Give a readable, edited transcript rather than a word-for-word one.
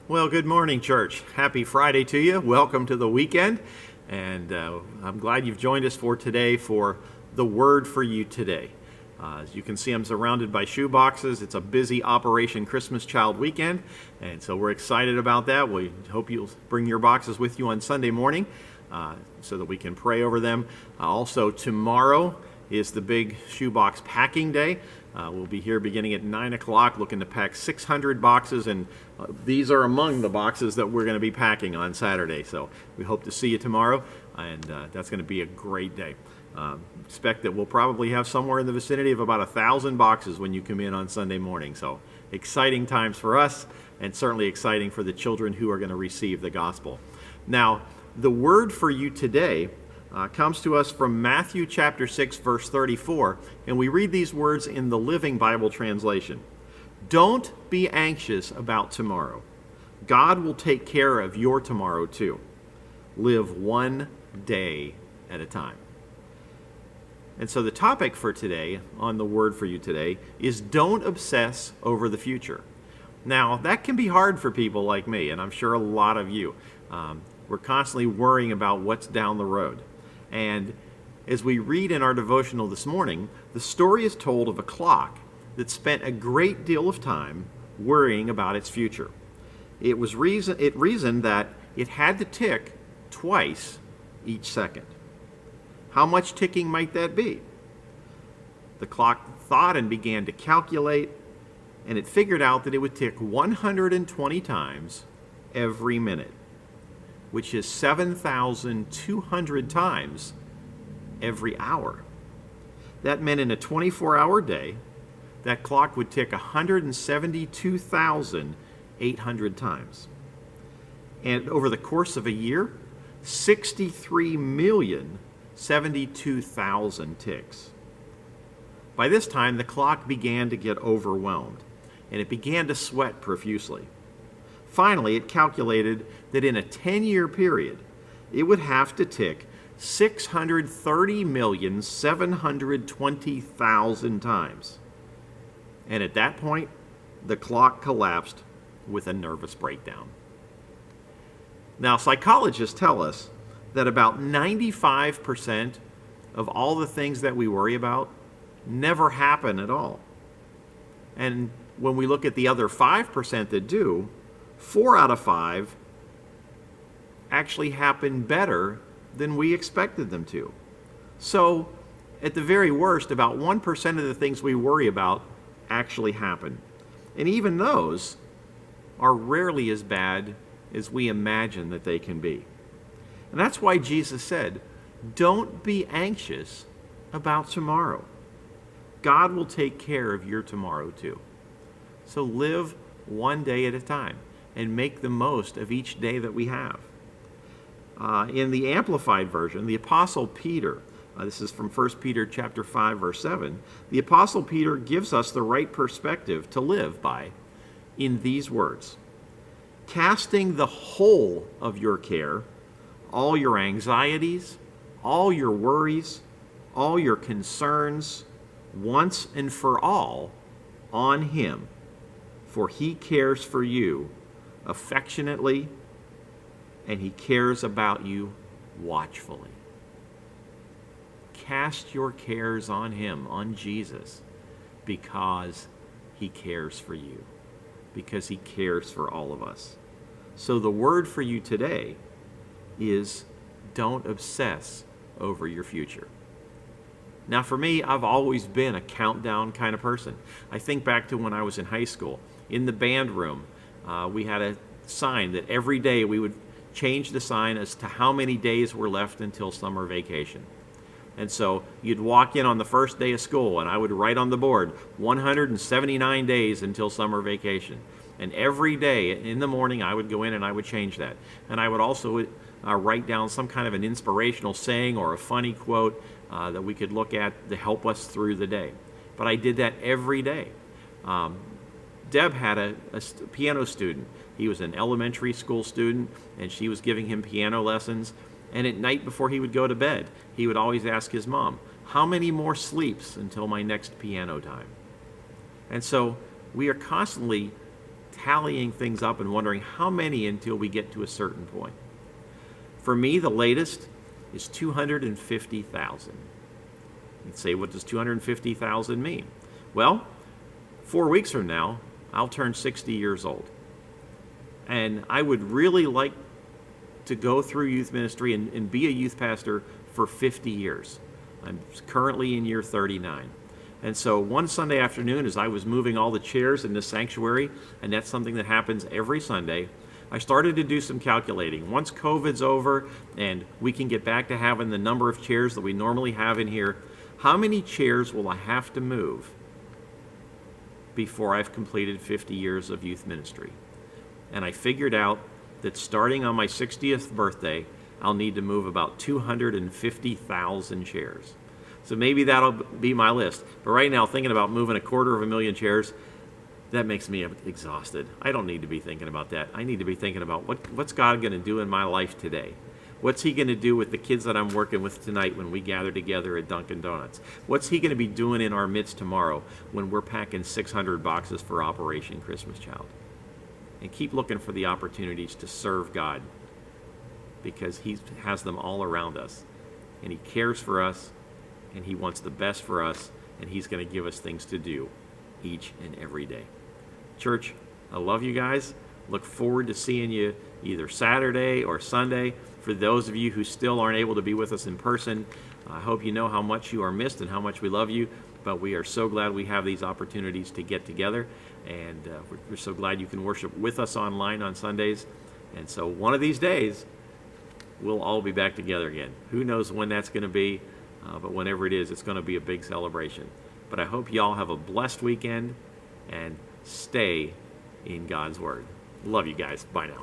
Well, good morning, church. Happy Friday to you. Welcome to the weekend. And I'm glad you've joined us for today for the word for you today. As you can see, I'm surrounded by shoe boxes. It's a busy Operation Christmas Child weekend, and so we're excited about that. We hope you'll bring your boxes with you on Sunday morning so that we can pray over them. Also, tomorrow is the big shoebox packing day. We'll be here beginning at 9 o'clock looking to pack 600 boxes, and these are among the boxes that we're going to be packing on Saturday. So we hope to see you tomorrow, and that's going to be a great day. Expect that we'll probably have somewhere in the vicinity of about 1,000 boxes when you come in on Sunday morning. So exciting times for us, and certainly exciting for the children who are going to receive the gospel. Now, the word for you today comes to us from Matthew chapter 6, verse 34, and we read these words in the Living Bible translation. Don't be anxious about tomorrow. God will take care of your tomorrow too. Live one day at a time. And so the topic for today, on the word for you today, is don't obsess over the future. Now, that can be hard for people like me, and I'm sure a lot of you. We're constantly worrying about what's down the road. And as we read in our devotional this morning, the story is told of a clock that spent a great deal of time worrying about its future. It reasoned that it had to tick twice each second. How much ticking might that be? The clock thought and began to calculate, and it figured out that it would tick 120 times every minute, which is 7,200 times every hour. That meant in a 24-hour day, that clock would tick 172,800 times. And over the course of a year, 63,072,000 ticks. By this time, the clock began to get overwhelmed, and it began to sweat profusely. Finally, it calculated that in a 10-year period, it would have to tick 630,720,000 times. And at that point, the clock collapsed with a nervous breakdown. Now, psychologists tell us that about 95% of all the things that we worry about never happen at all. And when we look at the other 5% that do, 4 out of 5 actually happen better than we expected them to. So, at the very worst, about 1% of the things we worry about actually happen. And even those are rarely as bad as we imagine that they can be. And that's why Jesus said, don't be anxious about tomorrow. God will take care of your tomorrow too. So live one day at a time and make the most of each day that we have. In the Amplified Version, the Apostle Peter, this is from 1 Peter chapter 5, verse 7, the Apostle Peter gives us the right perspective to live by in these words. Casting the whole of your care, all your anxieties, all your worries, all your concerns, once and for all, on Him, for He cares for you affectionately, and He cares about you watchfully. Cast your cares on Him, on Jesus, because He cares for you, because He cares for all of us. So the word for you today is don't obsess over your future. Now for me, I've always been a countdown kind of person. I think back to when I was in high school. In the band room, we had a sign that every day we would change the sign as to how many days were left until summer vacation. And so you'd walk in on the first day of school, and I would write on the board, 179 days until summer vacation. And every day in the morning, I would go in and I would change that. And I would also write down some kind of an inspirational saying or a funny quote that we could look at to help us through the day. But I did that every day. Deb had a piano student. He was an elementary school student, and she was giving him piano lessons. And at night before he would go to bed, he would always ask his mom, how many more sleeps until my next piano time? And so we are constantly tallying things up and wondering how many until we get to a certain point. For me, the latest is 250,000. You'd say, what does 250,000 mean? Well, 4 weeks from now, I'll turn 60 years old. And I would really like to go through youth ministry and be a youth pastor for 50 years. I'm currently in year 39. And so one Sunday afternoon, as I was moving all the chairs in this sanctuary, and that's something that happens every Sunday, I started to do some calculating. Once COVID's over and we can get back to having the number of chairs that we normally have in here, how many chairs will I have to move before I've completed 50 years of youth ministry? And I figured out that starting on my 60th birthday, I'll need to move about 250,000 chairs. So maybe that'll be my list. But right now, thinking about moving 250,000 chairs, that makes me exhausted. I don't need to be thinking about that. I need to be thinking about what's God going to do in my life today? What's he going to do with the kids that I'm working with tonight when we gather together at Dunkin' Donuts? What's he going to be doing in our midst tomorrow when we're packing 600 boxes for Operation Christmas Child? And keep looking for the opportunities to serve God, because he has them all around us. And he cares for us, and he wants the best for us, and he's going to give us things to do each and every day. Church, I love you guys. Look forward to seeing you either Saturday or Sunday. For those of you who still aren't able to be with us in person, I hope you know how much you are missed and how much we love you. But we are so glad we have these opportunities to get together. And we're so glad you can worship with us online on Sundays. And so one of these days, we'll all be back together again. Who knows when that's going to be, but whenever it is, it's going to be a big celebration. But I hope you all have a blessed weekend and stay in God's Word. Love you guys. Bye now.